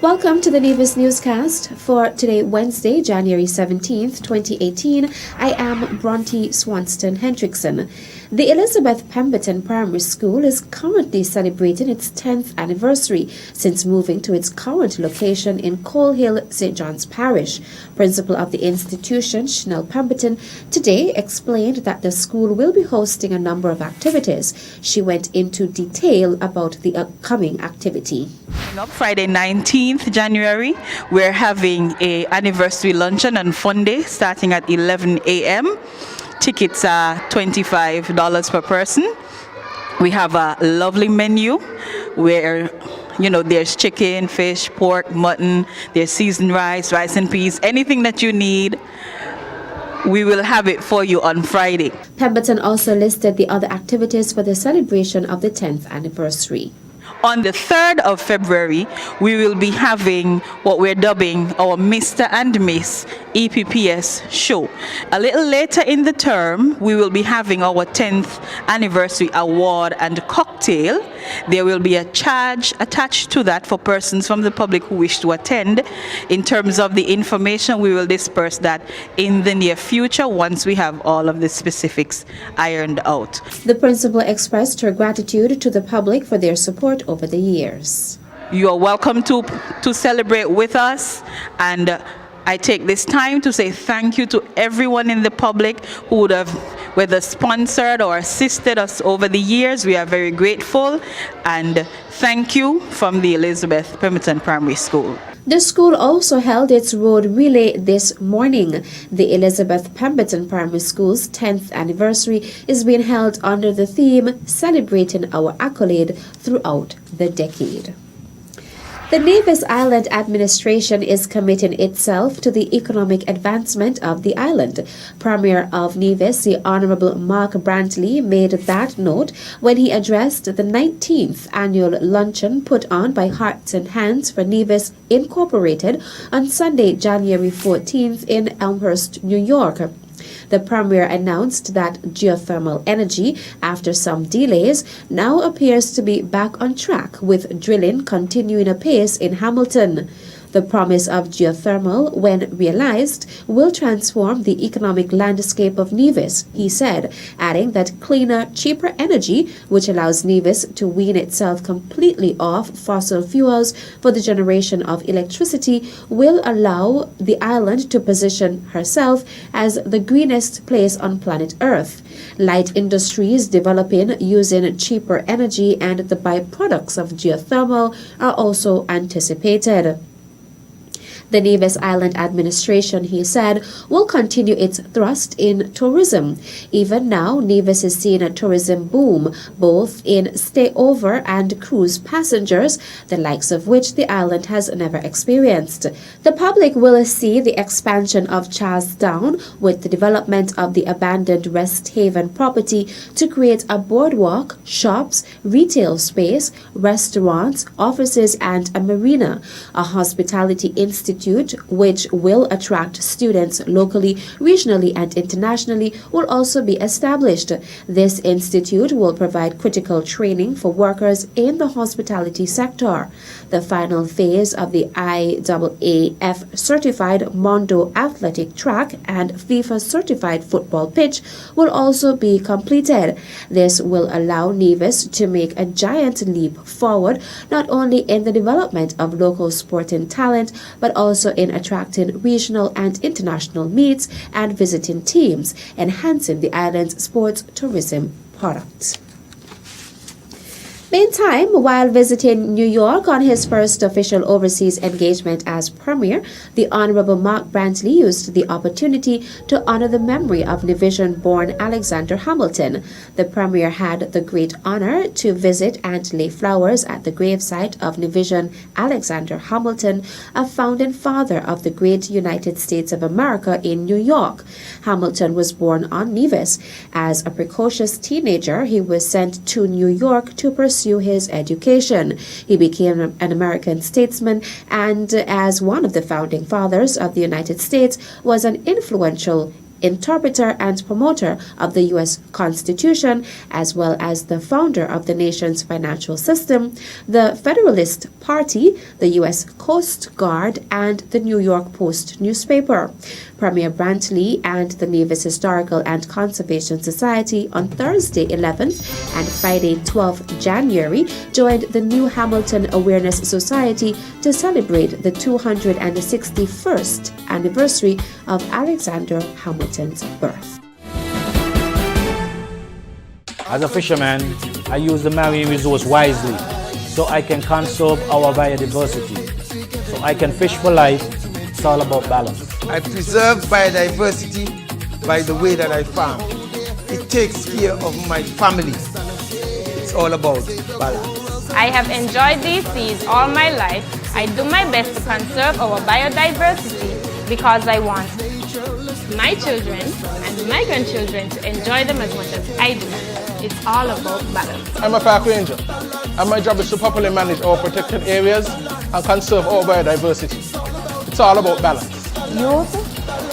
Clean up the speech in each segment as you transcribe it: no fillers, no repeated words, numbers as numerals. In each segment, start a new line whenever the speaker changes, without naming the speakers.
Welcome to the Nevis Newscast for today, Wednesday, January 17th, 2018. I am Bronte Swanston Hendrickson. The Elizabeth Pemberton Primary School is currently celebrating its 10th anniversary since moving to its current location in Coal Hill, St. John's Parish. Principal of the institution, Chanel Pemberton, today explained that the school will be hosting a number of activities. She went into detail about the upcoming activity.
Up Friday 19th January, we're having a anniversary luncheon on Fun Day starting at 11 a.m. Tickets are $25 per person. We have a lovely menu where there's chicken, fish, pork, mutton, there's seasoned rice and peas, anything that you need. We will have it for you on Friday.
Pemberton also listed the other activities for the celebration of the 10th anniversary.
On the 3rd of February, we will be having what we're dubbing our Mr. and Miss EPPS show. A little later in the term, we will be having our 10th anniversary award and cocktail. There will be a charge attached to that for persons from the public who wish to attend. In terms of the information, we will disperse that in the near future once we have all of the specifics ironed out.
The principal expressed her gratitude to the public for their support over the years.
You are welcome to celebrate with us, and I take this time to say thank you to everyone in the public who would have whether sponsored or assisted us over the years. We are very grateful, and thank you from the Elizabeth Pemberton Primary School.
The school also held its road relay this morning. The Elizabeth Pemberton Primary School's 10th anniversary is being held under the theme Celebrating Our Accolade Throughout the Decade. The Nevis Island administration is committing itself to the economic advancement of the island. Premier of Nevis, the Honorable Mark Brantley, made that note when he addressed the 19th annual luncheon put on by Hearts and Hands for Nevis Incorporated on Sunday, January 14th in Elmhurst, New York. The Premier announced that geothermal energy, after some delays, now appears to be back on track, with drilling continuing apace in Hamilton. The promise of geothermal, when realized, will transform the economic landscape of Nevis, he said, adding that cleaner, cheaper energy, which allows Nevis to wean itself completely off fossil fuels for the generation of electricity, will allow the island to position herself as the greenest place on planet Earth. Light industries developing using cheaper energy and the byproducts of geothermal are also anticipated. The Nevis Island administration, he said, will continue its thrust in tourism. Even now, Nevis is seeing a tourism boom, both in stayover and cruise passengers, the likes of which the island has never experienced. The public will see the expansion of Charlestown with the development of the abandoned Rest Haven property to create a boardwalk, shops, retail space, restaurants, offices, and a marina. A hospitality institute which will attract students locally, regionally, and internationally will also be established. This institute will provide critical training for workers in the hospitality sector. The final phase of the IAAF certified Mondo athletic track and FIFA certified football pitch will also be completed. This will allow Nevis to make a giant leap forward, not only in the development of local sporting talent, but also in attracting regional and international meets and visiting teams, enhancing the island's sports tourism products. Meantime, while visiting New York on his first official overseas engagement as Premier, the Honorable Mark Brantley used the opportunity to honor the memory of Nevisian-born Alexander Hamilton. The Premier had the great honor to visit and lay flowers at the gravesite of Nevisian Alexander Hamilton, a founding father of the great United States of America in New York. Hamilton was born on Nevis. As a precocious teenager, he was sent to New York to pursue his education. He became an American statesman and, as one of the founding fathers of the United States, was an influential interpreter and promoter of the U.S. Constitution, as well as the founder of the nation's financial system, the Federalist Party, the U.S. Coast Guard, and the New York Post newspaper. Premier Brantley and the Nevis Historical and Conservation Society on Thursday 11th and Friday 12th January joined the New Hamilton Awareness Society to celebrate the 261st anniversary of Alexander Hamilton's birth.
As a fisherman, I use the marine resource wisely so I can conserve our biodiversity, so I can fish for life. It's all about balance.
I preserve biodiversity by the way that I farm. It takes care of my family. It's all about balance.
I have enjoyed these seas all my life. I do my best to conserve our biodiversity because I want my children and my grandchildren to enjoy them as much as I do. It's all about balance.
I'm a park ranger, and my job is to properly manage our protected areas and conserve our biodiversity. It's all about balance.
Youth,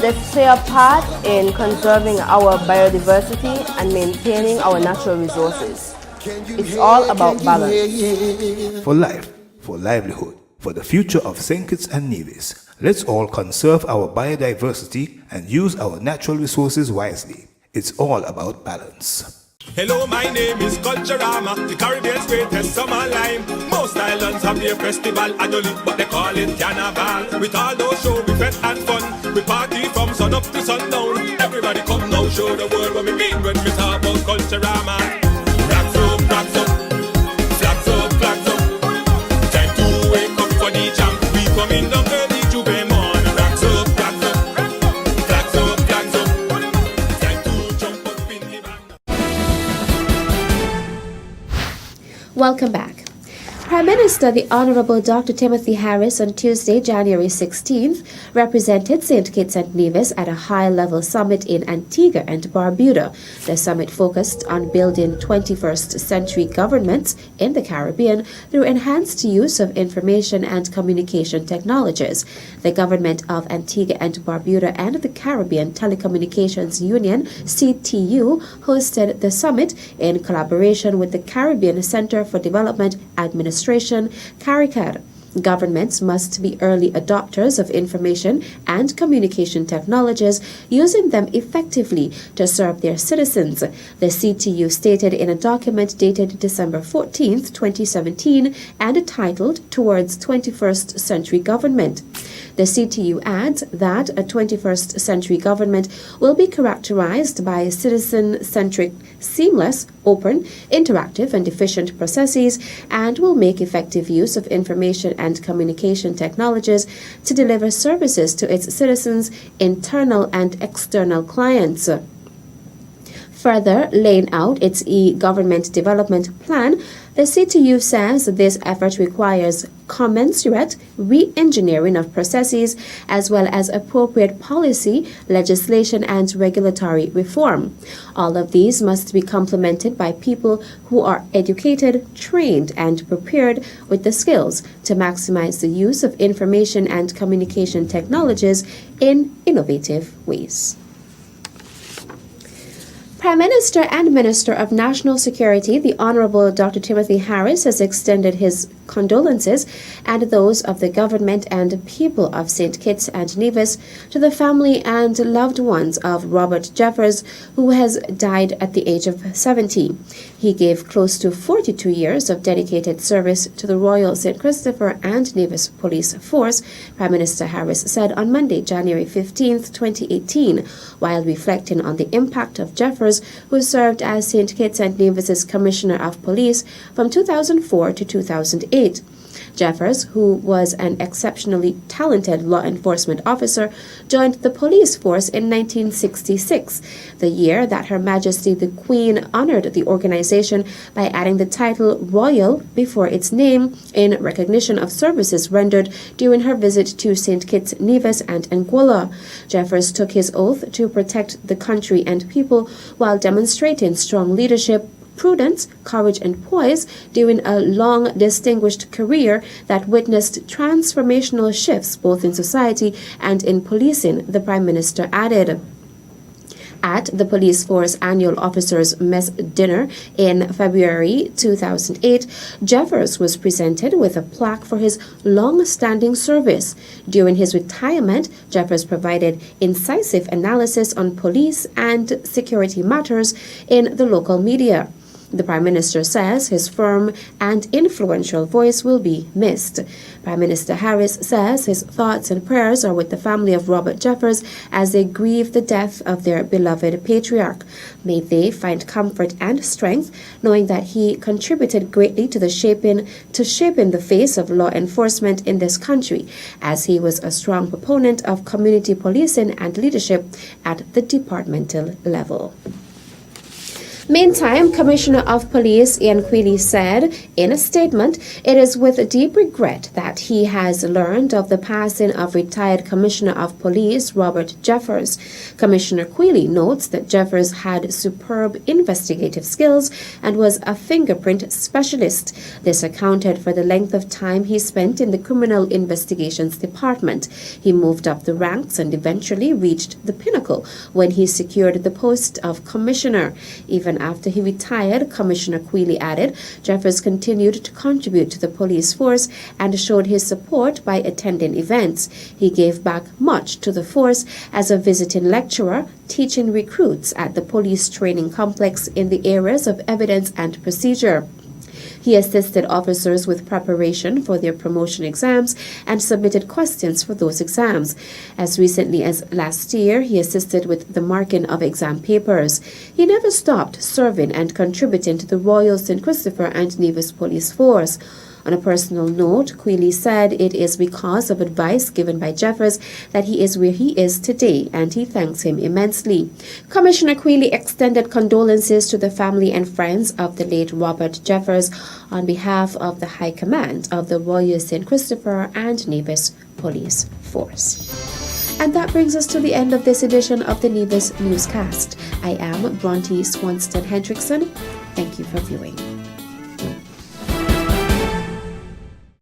let's play a part in conserving our biodiversity and maintaining our natural resources. It's all about balance.
For life, for livelihood, for the future of St. Kitts and Nevis, let's all conserve our biodiversity and use our natural resources wisely. It's all about balance.
Hello, my name is Culturama, the Caribbean's greatest summer line. Most islands have their festival annually, but they call it Carnival. With all those shows, we fete and fun. We party from sun up to sundown. Everybody come now, show the world what we mean when we talk about Culturama. Flags up, flags up, flags up, flags up. Time to wake up for the jam. We coming down early to be morn. Flags up, flags up, flags up, flags up. Time to jump up in the band.
Welcome back. Prime Minister the Honourable Dr. Timothy Harris on Tuesday, January 16th, represented St. Kitts and Nevis at a high-level summit in Antigua and Barbuda. The summit focused on building 21st century governments in the Caribbean through enhanced use of information and communication technologies. The government of Antigua and Barbuda and the Caribbean Telecommunications Union, CTU, hosted the summit in collaboration with the Caribbean Center for Development Administration, CARICAD. Governments must be early adopters of information and communication technologies, using them effectively to serve their citizens, the CTU stated in a document dated December 14, 2017, and titled Towards 21st Century Government. The CTU adds that a 21st century government will be characterized by citizen-centric, seamless, open, interactive, and efficient processes, and will make effective use of information and communication technologies to deliver services to its citizens, internal and external clients. Further laying out its e-government development plan, the CTU says this effort requires commensurate re-engineering of processes as well as appropriate policy, legislation, and regulatory reform. All of these must be complemented by people who are educated, trained, and prepared with the skills to maximize the use of information and communication technologies in innovative ways. Prime Minister and Minister of National Security, the Honourable Dr. Timothy Harris, has extended his condolences and those of the government and people of St. Kitts and Nevis to the family and loved ones of Robert Jeffers, who has died at the age of 70. He gave close to 42 years of dedicated service to the Royal St. Christopher and Nevis Police Force, Prime Minister Harris said on Monday, January 15, 2018, while reflecting on the impact of Jeffers, who served as St. Kitts and Nevis's Commissioner of Police from 2004 to 2008. Jeffers, who was an exceptionally talented law enforcement officer, joined the police force in 1966, the year that Her Majesty the Queen honored the organization by adding the title Royal before its name in recognition of services rendered during her visit to St. Kitts, Nevis, and Anguilla. Jeffers took his oath to protect the country and people while demonstrating strong leadership, prudence, courage, and poise during a long, distinguished career that witnessed transformational shifts both in society and in policing, the Prime Minister added. At the Police Force Annual Officers Mess Dinner in February 2008, Jeffers was presented with a plaque for his long-standing service. During his retirement, Jeffers provided incisive analysis on police and security matters in the local media. The Prime Minister says his firm and influential voice will be missed. Prime Minister Harris says his thoughts and prayers are with the family of Robert Jeffers as they grieve the death of their beloved patriarch. May they find comfort and strength knowing that he contributed greatly to shaping the face of law enforcement in this country, as he was a strong proponent of community policing and leadership at the departmental level. Meantime, Commissioner of Police Ian Quealy said in a statement, it is with deep regret that he has learned of the passing of retired Commissioner of Police Robert Jeffers. Commissioner Quealy notes that Jeffers had superb investigative skills and was a fingerprint specialist. This accounted for the length of time he spent in the Criminal Investigations Department. He moved up the ranks and eventually reached the pinnacle when he secured the post of Commissioner. Even after he retired, Commissioner Quealy added, Jeffers continued to contribute to the police force and showed his support by attending events. He gave back much to the force as a visiting lecturer, teaching recruits at the police training complex in the areas of evidence and procedure. He assisted officers with preparation for their promotion exams and submitted questions for those exams. As recently as last year, he assisted with the marking of exam papers. He never stopped serving and contributing to the Royal St. Christopher and Nevis Police Force. On a personal note, Quealy said it is because of advice given by Jeffers that he is where he is today, and he thanks him immensely. Commissioner Quealy extended condolences to the family and friends of the late Robert Jeffers on behalf of the High Command of the Royal St. Christopher and Nevis Police Force. And that brings us to the end of this edition of the Nevis Newscast. I am Bronte Swanston Hendrickson. Thank you for viewing.